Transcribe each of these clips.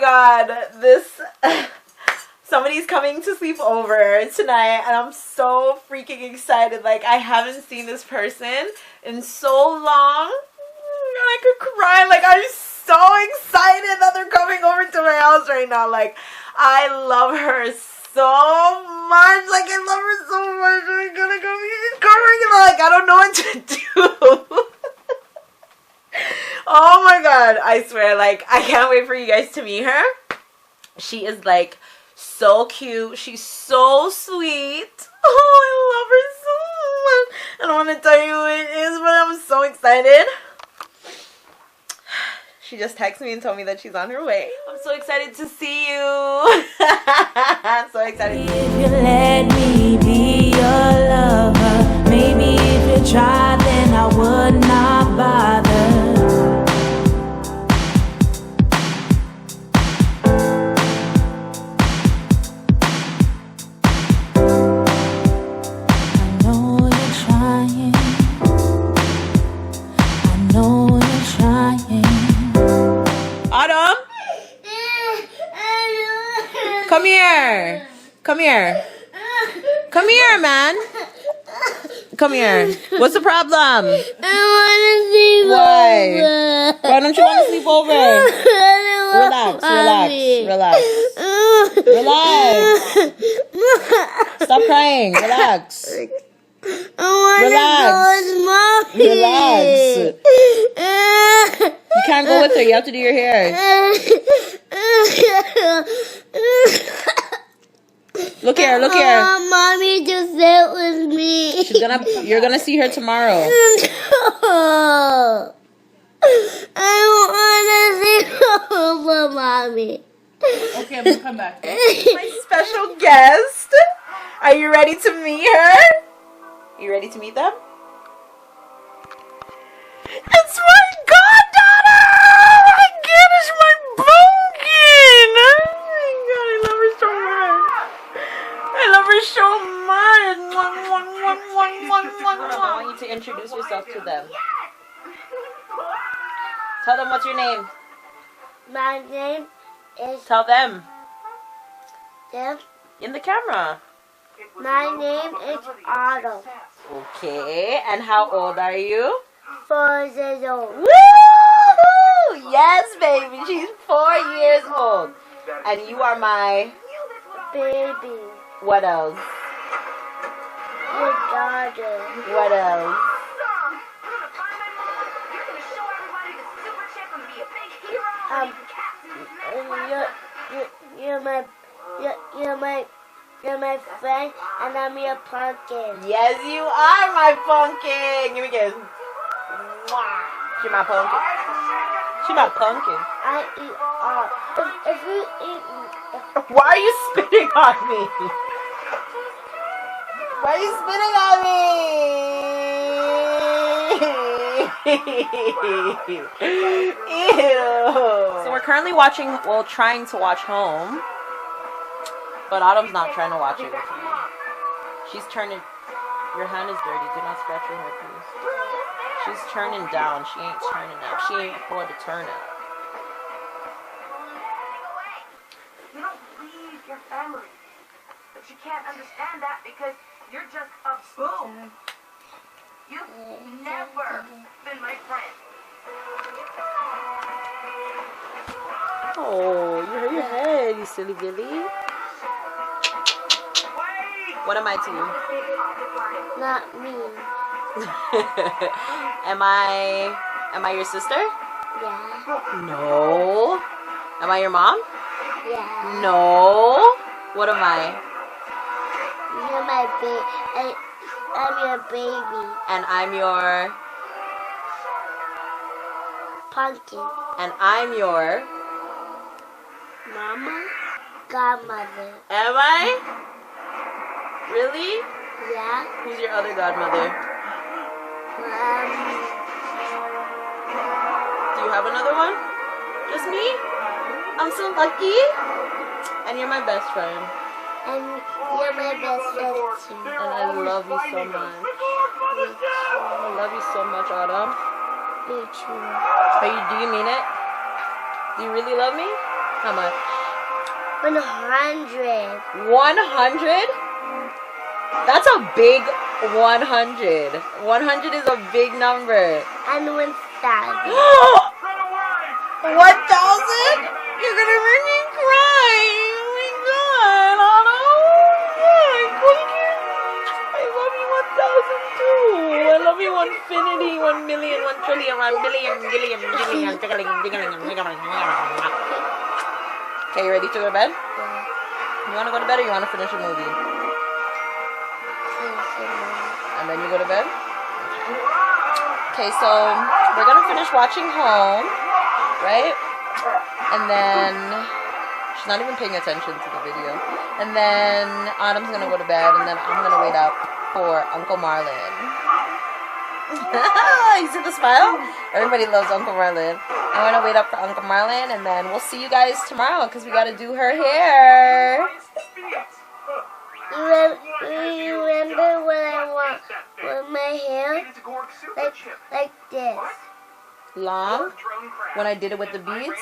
god, this somebody's coming to sleep over tonight and I'm so freaking excited. Like, I haven't seen this person in so long. I could cry. Like, I'm so excited that they're coming over to my house right now. Like, I love her so much. Like, I love her so much. I'm gonna go be crying. Like, I don't know what to do. Oh my god, I swear, like, I can't wait for you guys to meet her. She is, like, so cute. She's so sweet. Oh, I love her so much. I don't want to tell you who it is, but I'm so excited. She just texted me and told me that she's on her way. I'm so excited to see you. I'm so excited. If you let me be your lover, maybe if you tried, then I would not bother. Come here. Come here. Come here, man. Come here. What's the problem? I want to sleep over. Why don't you want to sleep over? Relax. Stop crying. Relax. I want to go with Mommy. Relax. You can't go with her. You have to do your hair. Look here. I want Mommy to sit with me. You're gonna see her tomorrow. I want to sleep over, Mommy. Okay, I'm gonna come back. My special guest. Are you ready to meet her? You ready to meet them? It's my goddaughter! Oh my goodness, my pumpkin! Oh my god, I love her so much. I love her so much. I want you to introduce yourself to them. Tell them what's your name. My name is Tell them. Jeff. In the camera. My name is Otto. Okay, and how old are you? 4 years old. Woo! Yes, baby, she's 4 years old. And you are my... Baby. What else? Your daughter. What else? You're my friend, and I'm your pumpkin. Yes, you are my pumpkin. Give me a kiss. Mwah. She my pumpkin. She my pumpkin. I eat all. If you eat... Why are you spitting on me? Why are you spitting on me? Ew. So we're currently watching, well, trying to watch Home. But Autumn's not trying to watch it with me. She's turning... Your hand is dirty. Do not scratch your hair, please. She's turning down. She ain't turning up. She ain't for the turn up. You don't leave your family. But you can't understand that because you're just a boom. You've never been my friend. Oh, you hurt your head, you silly Billy. What am I to you? Not me. Am I your sister? Yeah. No. Am I your mom? Yeah. No. What am I? You're my baby. I'm your baby. And I'm your... Pumpkin. And I'm your... Mama? Godmother. Am I? Really? Yeah. Who's your other godmother? Do you have another one? Just me? I'm so lucky. And you're my best friend. And you're my best friend too. And I love you so much. I love you so much, Autumn. Me too. Do you mean it? Do you really love me? How much? 100. 100? That's a big 100. 100 is a big number. And 1,000. 1,000? You're gonna make me cry. Oh my god, Anna. I love you 1,000 too. I love you 1 infinity, 1 million, 1 trillion, 1 billion, billion, billion, Okay, you ready to go to bed? You want to go to bed or you want to finish a movie? And then you go to bed? Okay, so we're going to finish watching Home, right? And then she's not even paying attention to the video. And then Autumn's going to go to bed, and then I'm going to wait up for Uncle Marlin. You see the smile? Everybody loves Uncle Marlin. I'm going to wait up for Uncle Marlin, and then we'll see you guys tomorrow because we got to do her hair. You remember what I want with my hair? Like this. Long? When I did it with the beads?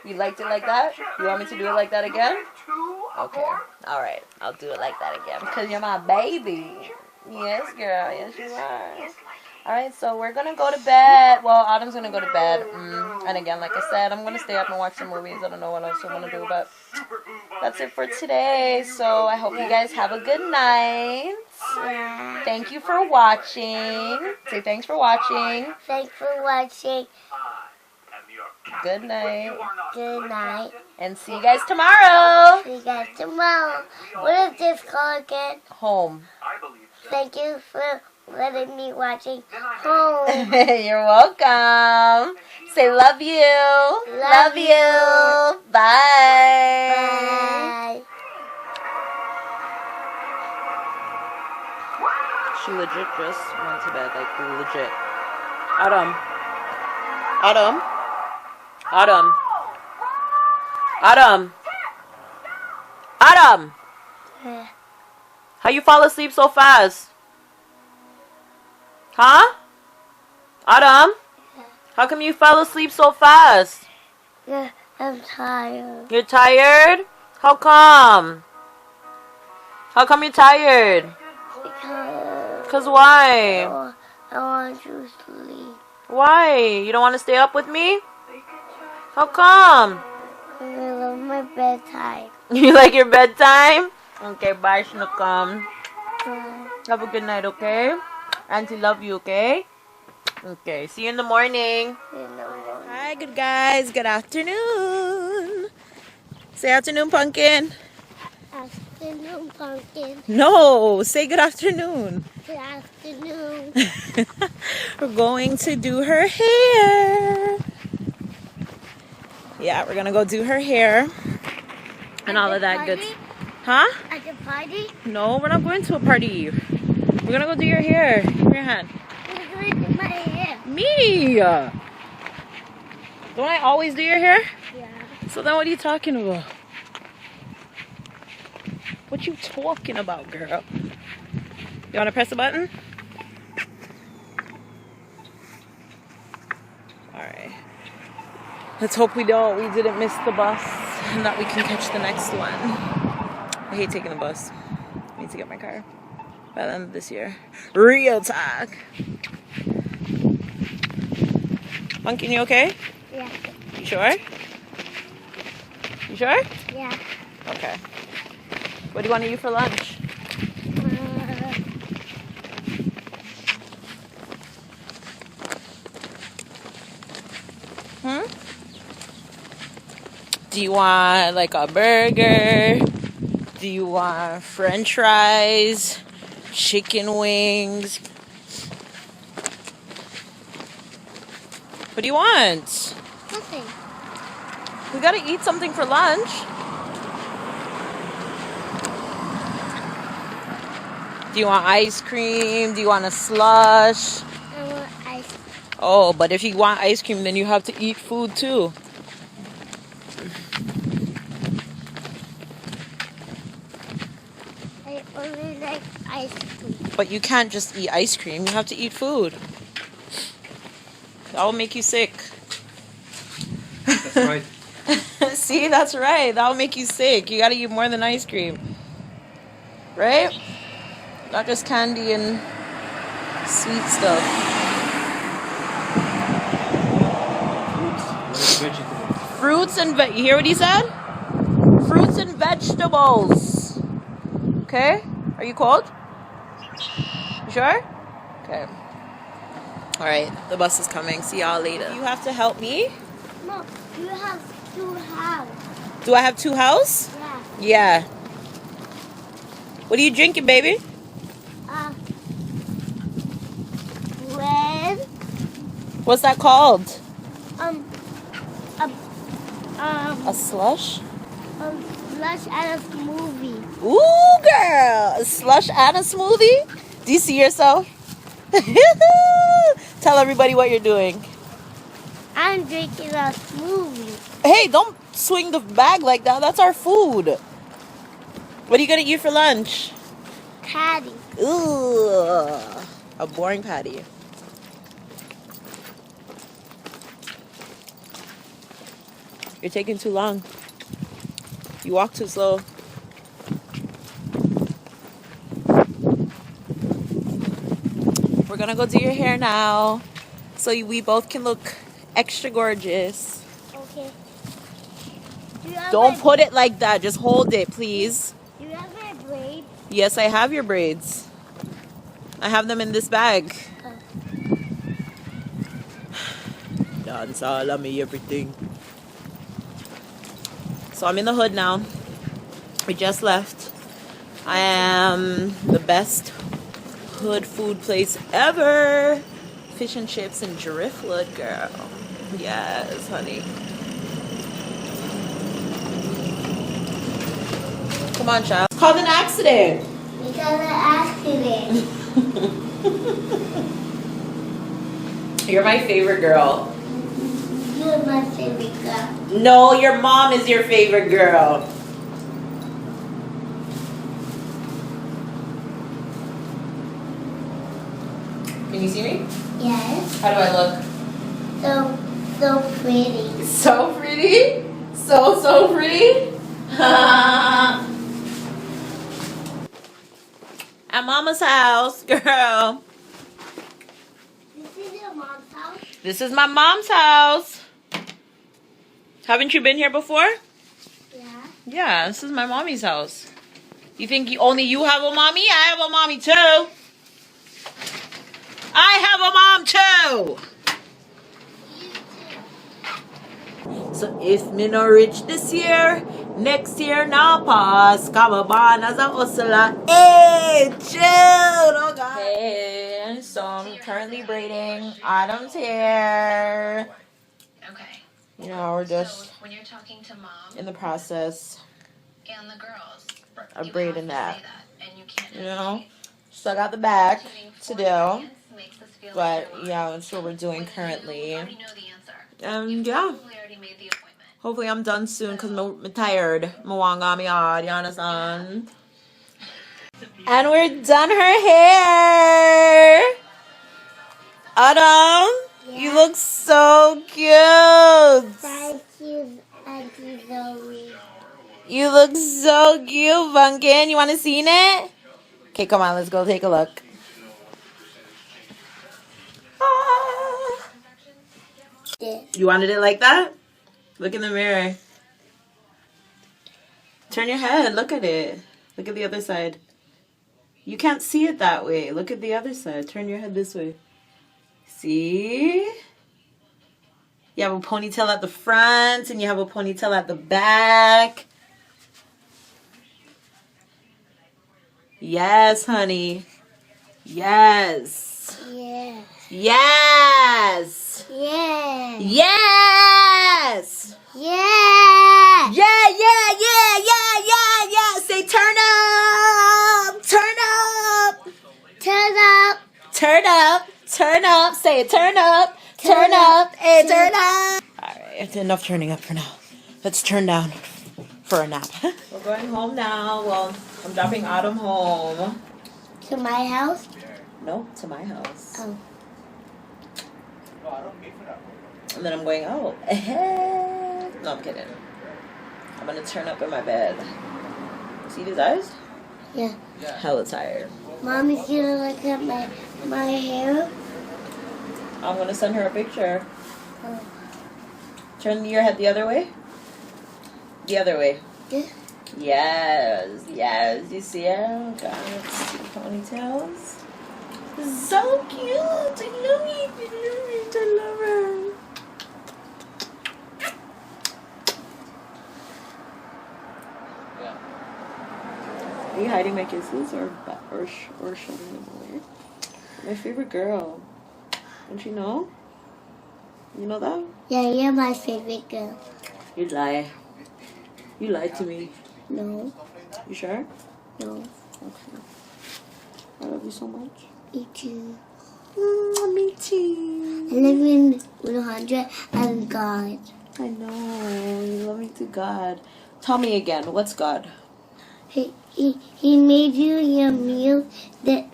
You liked it like that? You want me to do it like that again? Okay. Alright. I'll do it like that again because you're my baby. Yes, girl. Yes, you are. Alright, so we're going to go to bed. Well, Autumn's going to go to bed. And again, like I said, I'm going to stay up and watch some movies. I don't know what else I want to do, but that's it for today. So I hope you guys have a good night. Thank you for watching. Say thanks for watching. Thanks for watching. Good night. Good night. And see you guys tomorrow. See you guys tomorrow. What is this called again? Home. Thank you for letting me watching Home. You're welcome. Say love you. Love you. Bye. Bye. She legit just went to bed, like legit. Autumn. Autumn. Autumn. Autumn. Autumn. How you fall asleep so fast? Huh? Autumn? How come you fell asleep so fast? Yeah, I'm tired. You're tired? How come? How come you're tired? Because why? I want to sleep. Why? You don't want to stay up with me? How come? I love my bedtime. You like your bedtime? Okay, bye, Shnukam. Bye. Have a good night, okay? Auntie love you, okay? Okay, see you in the morning. Hi, good guys. Good afternoon. Say afternoon, pumpkin. Afternoon, pumpkin. No, say good afternoon. Good afternoon. We're going to do her hair. Yeah, we're going to go do her hair. And all of that good. Huh? At the party? No, we're not going to a party. We're going to go do your hair. Give me your hand. Who's going to do my hair? Me. Don't I always do your hair? Yeah. So then what are you talking about? What you talking about, girl? You want to press the button? Alright. Let's hope we didn't miss the bus and that we can catch the next one. I hate taking the bus. I need to get my car by the end of this year. Real talk. Pumpkin, you okay? Yeah. You sure? You sure? Yeah. Okay. What do you want to eat for lunch? Do you want like a burger? Do you want French fries? Chicken wings? What do you want? Nothing. We gotta eat something for lunch. Do you want ice cream? Do you want a slush? I want ice cream. Oh, but if you want ice cream, then you have to eat food too. I only like ice cream. But you can't just eat ice cream. You have to eat food. That will make you sick. That's right. See, that's right. That'll make you sick. You gotta eat more than ice cream. Right? Not just candy and sweet stuff. Fruits and you hear what he said? Fruits and vegetables. Okay? Are you cold? You sure? Okay. Alright, the bus is coming. See y'all later. You have to help me? No, you have to have. Do I have 2 house? Yeah. Yeah. What are you drinking, baby? Red. What's that called? A A slush? slush and a smoothie. Ooh, girl. A slush and a smoothie? Do you see yourself? Tell everybody what you're doing. I'm drinking a smoothie. Hey, don't swing the bag like that. That's our food. What are you going to eat for lunch? Patty. Ooh, a boring patty. You're taking too long. You walk too slow. We're gonna go do your hair now, so we both can look extra gorgeous. Okay. Don't put it like that. Just hold it, please. Do you have my braids? Yes, I have your braids. I have them in this bag. Dance all of me, everything. So I'm in the hood now. We just left. I am the best hood food place ever. Fish and chips and driftwood, girl. Yes, honey. Come on, child. It's called an accident. Because an accident. You're my favorite girl. You're my favorite girl. No, your mom is your favorite girl. Can you see me? Yes. How do I look? So pretty. So pretty? So pretty? At Mama's house, girl. This is your mom's house? This is my mom's house. Haven't you been here before? Yeah. Yeah, this is my mommy's house. You think only you have a mommy? I have a mommy too. I have a mom too. So if me no rich this year, next year now pass. Come on as a hustler. Hey, chill. Oh God. Hey, so I'm currently braiding Autumn's hair. Okay. You know, we're just when you're talking to mom in the process and the girls, of braiding that. and you can't You know, still got the back to do. But yeah, that's what we're doing currently. Yeah. Hopefully I'm done soon because I'm tired. You understand? And we're done her hair. Autumn, you look so cute. Thank you, Auntie Zoe. You look so cute, Bunkin. You want to see it? Okay, come on, let's go take a look. You wanted it like that? Look in the mirror. Turn your head. Look at it. Look at the other side. You can't see it that way. Look at the other side. Turn your head this way. See? You have a ponytail at the front and you have a ponytail at the back. Yes, honey. Yes. Yeah. Yes. Yeah. Yes. Yeah. Yeah. Say turn up. Turn up. Turn up. Turn up. Turn up. Say it. Turn up. Turn up. Hey, turn up. All right. It's enough turning up for now. Let's turn down for a nap. We're going home now. Well, I'm dropping Autumn home. To my house? No, to my house. Oh. And then I'm going out. No, I'm kidding. I'm gonna turn up in my bed. See these eyes? Yeah. Hella tired. Mommy's gonna look at my hair. I'm gonna send her a picture. Oh. Turn your head the other way. The other way. Yeah. Yes, yes. You see it? Oh, God, it's two ponytails. So cute. I love it. I love it. I love her. Are you hiding my kisses or shoving them away? My favorite girl. Don't you know? You know that? Yeah, you're my favorite girl. You lie. You lied to me. No, You sure? no. Okay. I love you so much. Me too. Me too. I live in 100 and God. I know. You love me to God. Tell me again. What's God? He made you your meal. Then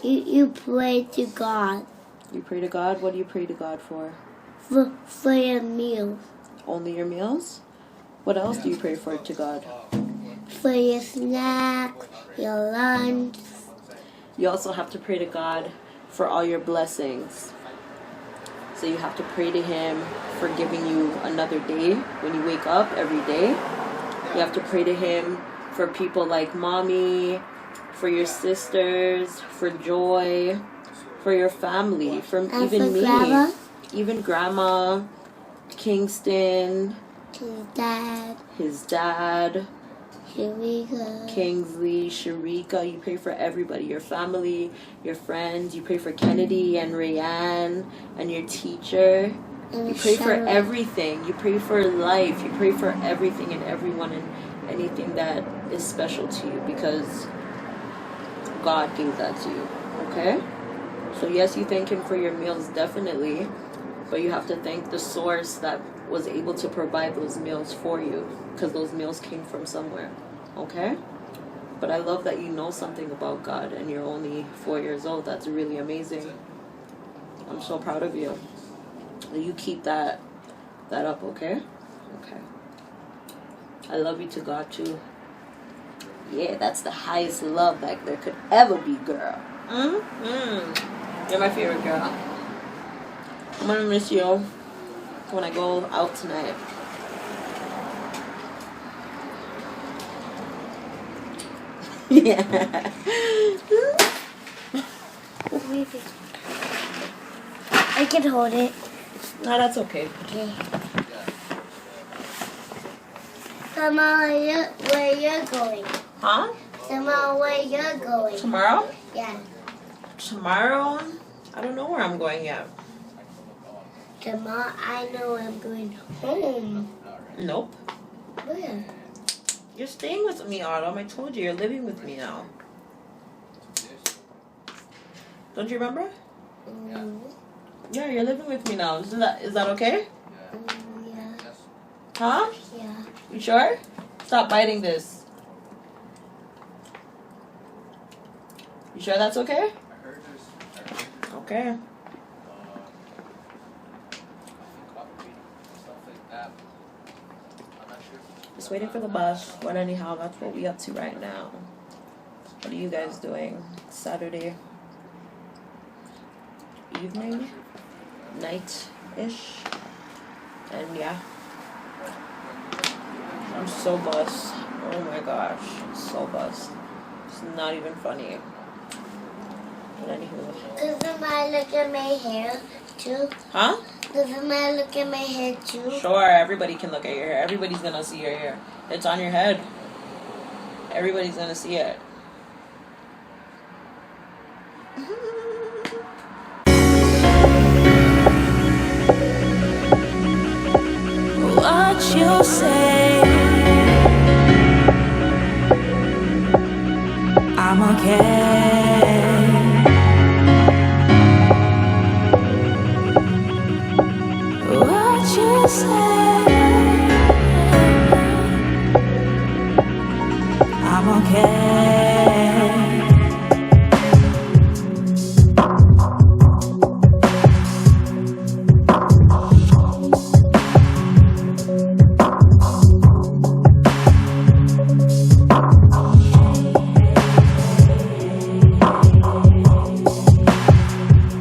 you pray to God You pray to God? What do you pray to God for? for your meal, Only your meals? What else do you pray for to God? for your snacks, your lunch. You also have to pray to God for all your blessings. So you have to pray to Him for giving you another day when you wake up every day. You have to pray to Him for people like Mommy, for your sisters, for Joy, for your family, from And even for me, Grandma? even Grandma, Kingston, his dad, Sharika. Kingsley, Sharika. You pray for everybody, your family, your friends. You pray for Kennedy and Rayanne and your teacher. And You pray for Cheryl. everything. You pray for life. You pray for everything and everyone and anything that is special to you because God gave that to you. Okay? So yes, you thank Him for your meals, definitely. But you have to thank the source that was able to provide those meals for you because those meals came from somewhere. Okay? But I love that you know something about God and you're only 4 years old. That's really amazing. I'm so proud of you. You keep that up, okay? Okay. I love you to God too. Yeah, that's the highest love that there could ever be, girl. You're my favorite girl. I'm gonna miss you when I go out tonight. Yeah. I can hold it. No, that's okay. Okay. Mama, where you're going? Huh? Mama, where you're going? Tomorrow? Yeah. Tomorrow? I don't know where I'm going yet. Tomorrow, I know I'm going home. Nope. Where? You're staying with me, Autumn. I told you, you're living with me now. Don't you remember? No. Yeah, you're living with me now. Is that okay? Yeah. Huh? Yeah. You sure? Stop biting this. You sure that's okay? Okay. Just waiting for the bus. But anyhow, that's what we up to right now. What are you guys doing? Saturday evening? Night-ish? And yeah. I'm so buzzed. Oh my gosh. So buzzed. It's not even funny. But anywho. Does the man look at my hair too? Huh? Does the man look at my hair too? Sure, everybody can look at your hair. Everybody's gonna see your hair. It's on your head. Everybody's gonna see it. What you say, I'm okay. What you say.